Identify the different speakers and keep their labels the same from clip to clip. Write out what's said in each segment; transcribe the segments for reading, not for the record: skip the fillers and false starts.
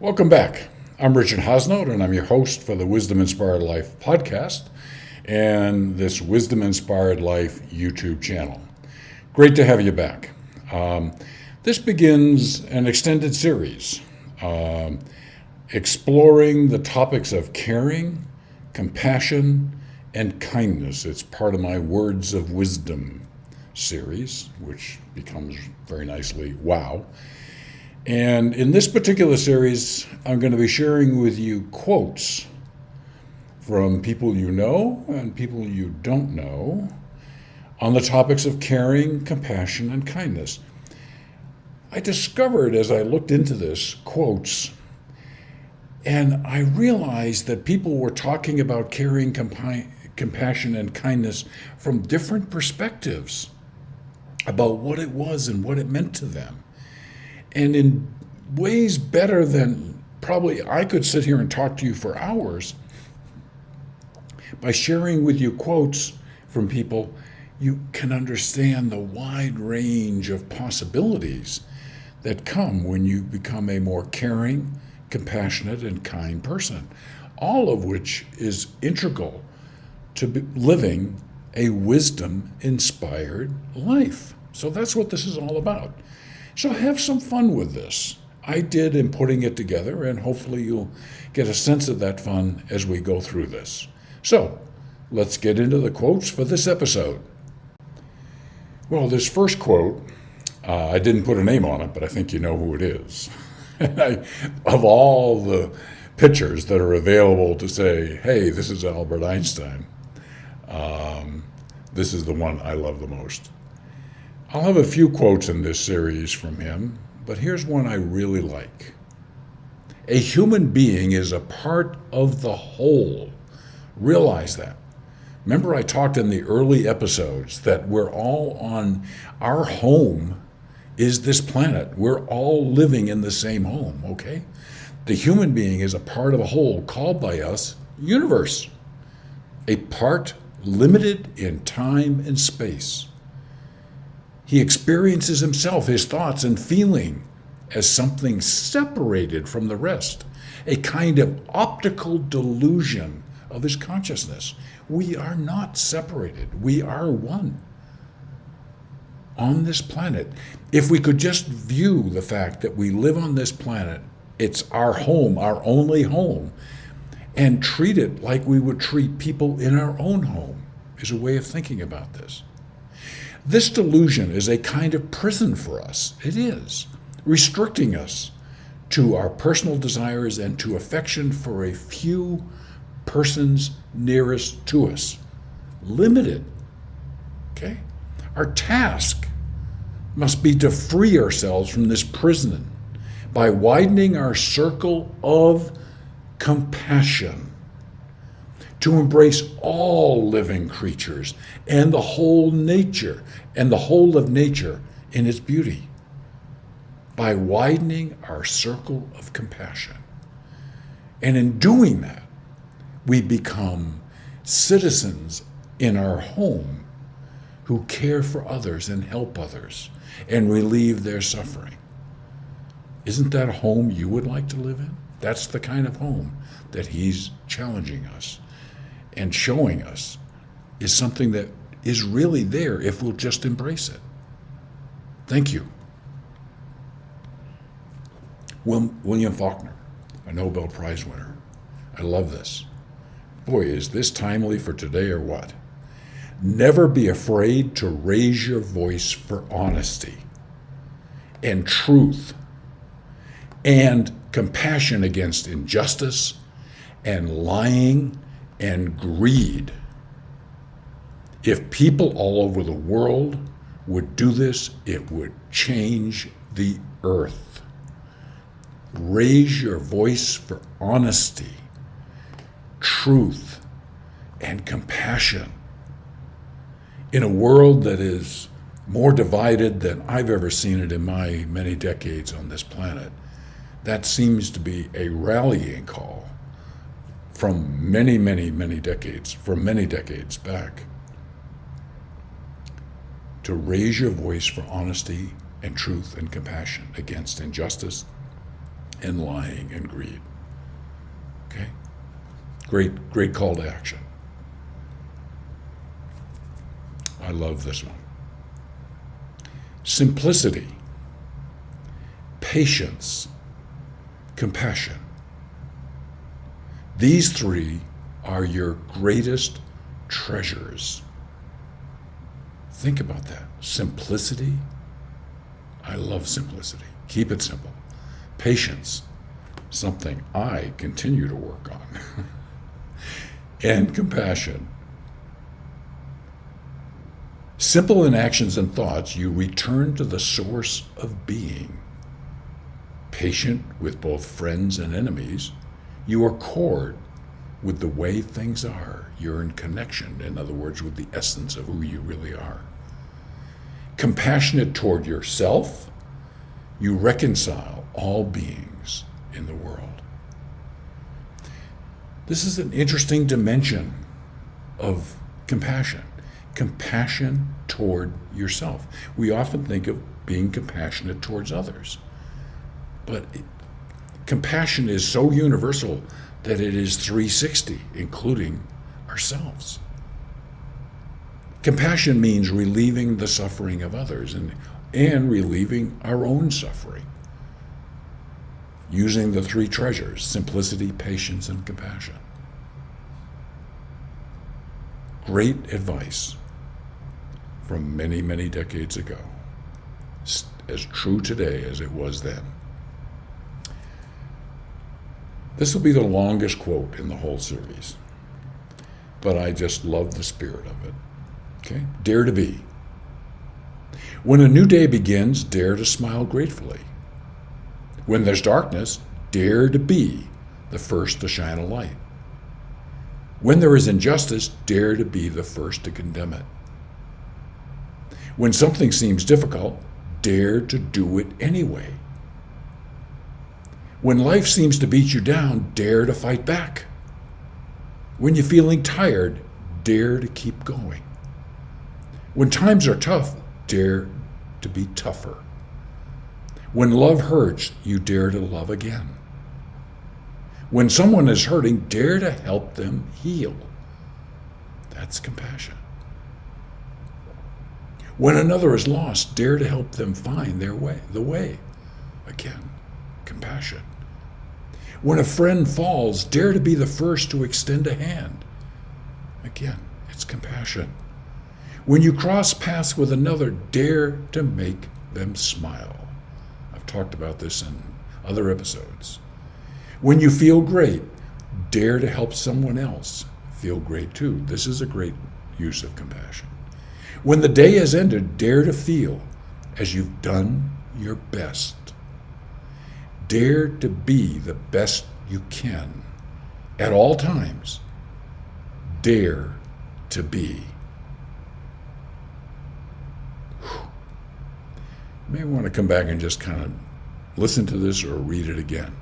Speaker 1: Welcome back. I'm Richard Hosnote, and I'm your host for the Wisdom Inspired Life podcast and this Wisdom Inspired Life YouTube channel. Great to have you back. This begins an extended series exploring the topics of caring, compassion, and kindness. It's part of my Words of Wisdom series, which becomes very nicely WOW. And in this particular series, I'm going to be sharing with you quotes from people you know and people you don't know on the topics of caring, compassion, and kindness. I discovered as I looked into this quotes, and I realized that people were talking about caring, compassion, and kindness from different perspectives about what it was and what it meant to them. And in ways better than probably I could sit here and talk to you for hours, by sharing with you quotes from people, you can understand the wide range of possibilities that come when you become a more caring, compassionate, and kind person, all of which is integral to living a wisdom-inspired life. So that's what this is all about. So have some fun with this. I did in putting it together, and hopefully you'll get a sense of that fun as we go through this. So let's get into the quotes for this episode. Well, this first quote, I didn't put a name on it, but I think you know who it is. Of all the pictures that are available to say, hey, this is Albert Einstein, this is the one I love the most. I'll have a few quotes in this series from him, but here's one I really like. A human being is a part of the whole. Realize that. Remember I talked in the early episodes that we're all our home is this planet. We're all living in the same home, okay? The human being is a part of a whole called by us universe, a part limited in time and space. He experiences himself, his thoughts and feeling as something separated from the rest, a kind of optical delusion of his consciousness. We are not separated. We are one on this planet. If we could just view the fact that we live on this planet, it's our home, our only home, and treat it like we would treat people in our own home, is a way of thinking about this. This delusion is a kind of prison for us. It is, restricting us to our personal desires and to affection for a few persons nearest to us. Limited, okay? Our task must be to free ourselves from this prison by widening our circle of compassion, to embrace all living creatures and the whole of nature in its beauty, by widening our circle of compassion. And in doing that, we become citizens in our home who care for others and help others and relieve their suffering. Isn't that a home you would like to live in? That's the kind of home that he's challenging us and showing us is something that is really there if we'll just embrace it. Thank you. William Faulkner, a Nobel Prize winner. I love this. Boy, is this timely for today or what? Never be afraid to raise your voice for honesty and truth and compassion against injustice and lying and greed. If people all over the world would do this, it would change the earth. Raise your voice for honesty, truth, and compassion. In a world that is more divided than I've ever seen it in my many decades on this planet, that seems to be a rallying call from many decades back, to raise your voice for honesty and truth and compassion against injustice and lying and greed. Okay? Great call to action. I love this one. Simplicity, patience, compassion. These three are your greatest treasures. Think about that. Simplicity. I love simplicity. Keep it simple. Patience, something I continue to work on. And compassion. Simple in actions and thoughts, you return to the source of being. Patient with both friends and enemies, you accord with the way things are. You're in connection, in other words, with the essence of who you really are. Compassionate toward yourself, you reconcile all beings in the world. This is an interesting dimension of compassion. Compassion toward yourself. We often think of being compassionate towards others, but compassion is so universal that it is 360, including ourselves. Compassion means relieving the suffering of others and relieving our own suffering, using the three treasures: simplicity, patience, and compassion. Great advice from many, many decades ago, as true today as it was then. This will be the longest quote in the whole series, but I just love the spirit of it. Okay? Dare to be. When a new day begins, dare to smile gratefully. When there's darkness, dare to be the first to shine a light. When there is injustice, dare to be the first to condemn it. When something seems difficult, dare to do it anyway. When life seems to beat you down, dare to fight back. When you're feeling tired, dare to keep going. When times are tough, dare to be tougher. When love hurts, you dare to love again. When someone is hurting, dare to help them heal. That's compassion. When another is lost, dare to help them find the way. Again, compassion. When a friend falls, dare to be the first to extend a hand. Again, it's compassion. When you cross paths with another, dare to make them smile. I've talked about this in other episodes. When you feel great, dare to help someone else feel great too. This is a great use of compassion. When the day has ended, dare to feel as you've done your best. Dare to be the best you can at all times. Dare to be. You may want to come back and just kind of listen to this or read it again.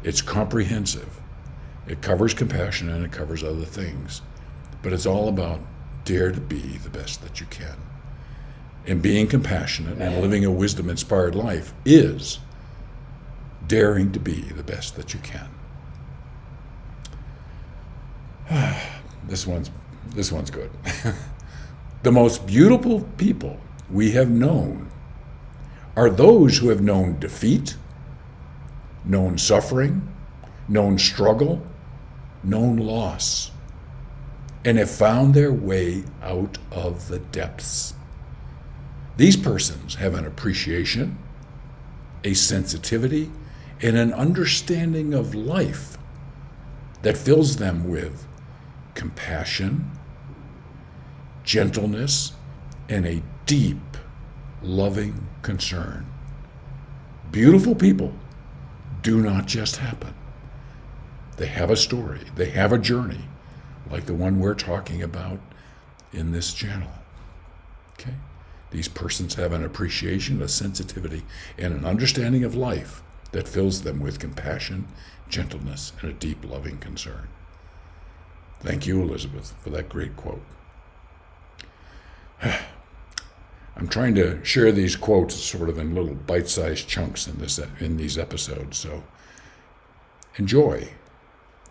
Speaker 1: It's comprehensive. It covers compassion and it covers other things. But it's all about dare to be the best that you can. And being compassionate and living a wisdom-inspired life is daring to be the best that you can. This one's good. The most beautiful people we have known are those who have known defeat, known suffering, known struggle, known loss, and have found their way out of the depths. These persons have an appreciation, a sensitivity, and an understanding of life that fills them with compassion, gentleness, and a deep, loving concern. Beautiful people do not just happen. They have a story. They have a journey, like the one we're talking about in this channel. Okay? These persons have an appreciation, a sensitivity, and an understanding of life that fills them with compassion, gentleness, and a deep, loving concern. Thank you, Elizabeth, for that great quote. I'm trying to share these quotes sort of in little bite-sized chunks in these episodes. So enjoy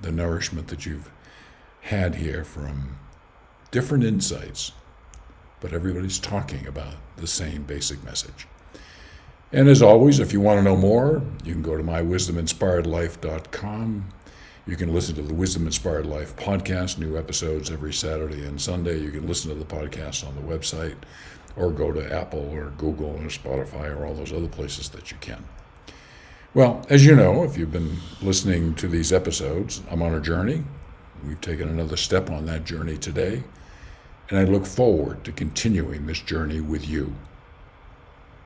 Speaker 1: the nourishment that you've had here from different insights, but everybody's talking about the same basic message. And as always, if you want to know more, you can go to mywisdominspiredlife.com. You can listen to the Wisdom Inspired Life podcast, new episodes every Saturday and Sunday. You can listen to the podcast on the website, or go to Apple or Google or Spotify or all those other places that you can. Well, as you know, if you've been listening to these episodes, I'm on a journey. We've taken another step on that journey today, and I look forward to continuing this journey with you.